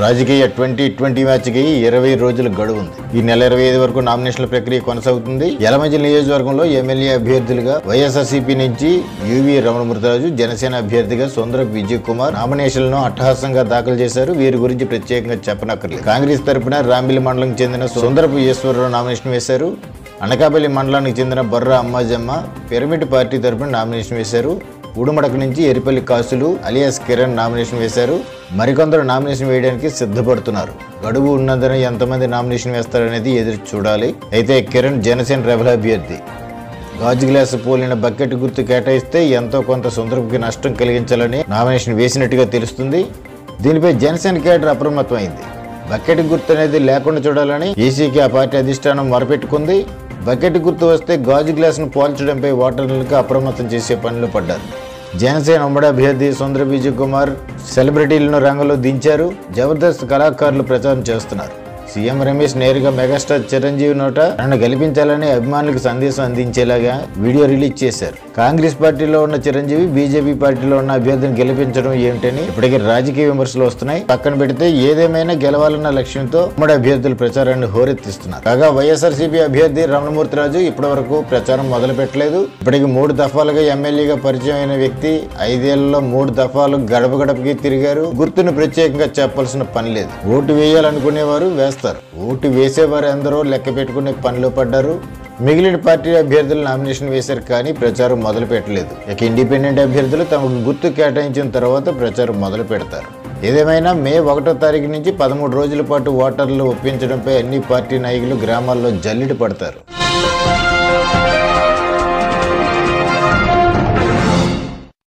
రాజకీయ 2020 మ్యాచ్కి 20 రోజుల గడువు ఉంది. ఈ నెల 25 వరకు నామినేషన్ల ప్రక్రియ కొనసాగుతుంది. యలమంచిలి నియోజకవర్గంలో ఎమ్మెల్యే అభ్యర్థులుగా వైఎస్ఆర్సీపీ నుంచి యువి రమణమూర్తిరాజు, జనసేన అభ్యర్థిగా సుందరపు విజయ్ కుమార్ నామినేషన్లను అట్టహాసంగా దాఖలు చేశారు. వీరి గురించి ప్రత్యేకంగా చెప్పనక్కర్లేదు. కాంగ్రెస్ తరపున రాంబిలి మండలం చెందిన సుందరపు ఈశ్వరరావు నామినేషన్ వేశారు. అనకాపల్లి మండలానికి చెందిన బొర్రా అమ్మాజమ్మ పిరమిడ్ పార్టీ తరపున నామినేషన్ వేశారు. ఉడుమడక నుంచి ఎరిపల్లి కాసులు అలియాస్ కిరణ్ నామినేషన్ వేశారు. మరికొందరు నామినేషన్ వేయడానికి సిద్ధపడుతున్నారు. గడువు ఉన్నందున ఎంతమంది నామినేషన్ వేస్తారనేది ఎదురు చూడాలి. అయితే కిరణ్ జనసేన రెబల్ అభ్యర్థి. గాజు గ్లాసు పోలిన బకెట్ గుర్తు కేటాయిస్తే ఎంతో కొంత సుందరపుకి నష్టం కలిగించాలని నామినేషన్ వేసినట్టుగా తెలుస్తుంది. దీనిపై జనసేన కేడర్ అప్రమత్తమైంది. బకెట్ గుర్తు అనేది లేకుండా చూడాలని ఈసీకి ఆ పార్టీ అధిష్టానం మొరపెట్టుకుంది. బకెట్ గుర్తు వస్తే గాజు గ్లాసును పోల్చడంపై ఓటర్లకు అప్రమత్తం చేసే పనిలో పడ్డారు. జనసేన ఉమ్మడి అభ్యర్థి సుందరపు విజయ్ కుమార్ సెలబ్రిటీలను రంగంలో దించారు. జబర్దస్త్ కళాకారులు ప్రచారం చేస్తున్నారు. సీఎం రమేష్ నేరుగా మెగాస్టార్ చిరంజీవి నోట నన్ను గెలిపించాలని అభిమానులకు సందేశం అందించేలాగా వీడియో రిలీజ్ చేశారు. కాంగ్రెస్ పార్టీలో ఉన్న చిరంజీవి బీజేపీ పార్టీలో ఉన్న అభ్యర్థిని గెలిపించడం ఏమిటని ఇప్పటికే రాజకీయ విమర్శలు వస్తున్నాయి. పక్కన పెడితే ఏదేమైనా గెలవాలన్న లక్ష్యంతో ఉమ్మడి అభ్యర్థుల ప్రచారాన్ని హోరెత్తిస్తున్నారు. కాగా వైఎస్ఆర్సీపీ అభ్యర్థి రమణమూర్తిరాజు ఇప్పటి వరకు ప్రచారం మొదలు పెట్టలేదు. ఇప్పటికి 3 దఫాలుగా ఎమ్మెల్యేగా పరిచయం అయిన వ్యక్తి 5 ఏళ్లలో 3 దఫాలు గడప గడపకి తిరిగారు. గుర్తును ప్రత్యేకంగా చెప్పాల్సిన పని లేదు. ఓటు వేయాలనుకునేవారు వేస్తారు. ఓటు వేసేవారు ఎందరో లెక్క పెట్టుకునే పనిలో పడ్డారు. మిగిలిన పార్టీ అభ్యర్థులు నామినేషన్ వేశారు, కానీ ప్రచారం మొదలు పెట్టలేదు. ఇక ఇండిపెండెంట్ అభ్యర్థులు తమకు గుర్తు కేటాయించిన తర్వాత ప్రచారం మొదలు పెడతారు. ఏదేమైనా మే 1వ తారీఖు నుంచి 13 రోజుల పాటు ఓటర్లు ఒప్పించడంపై అన్ని పార్టీ నాయకులు గ్రామాల్లో జల్లిడి పడతారు.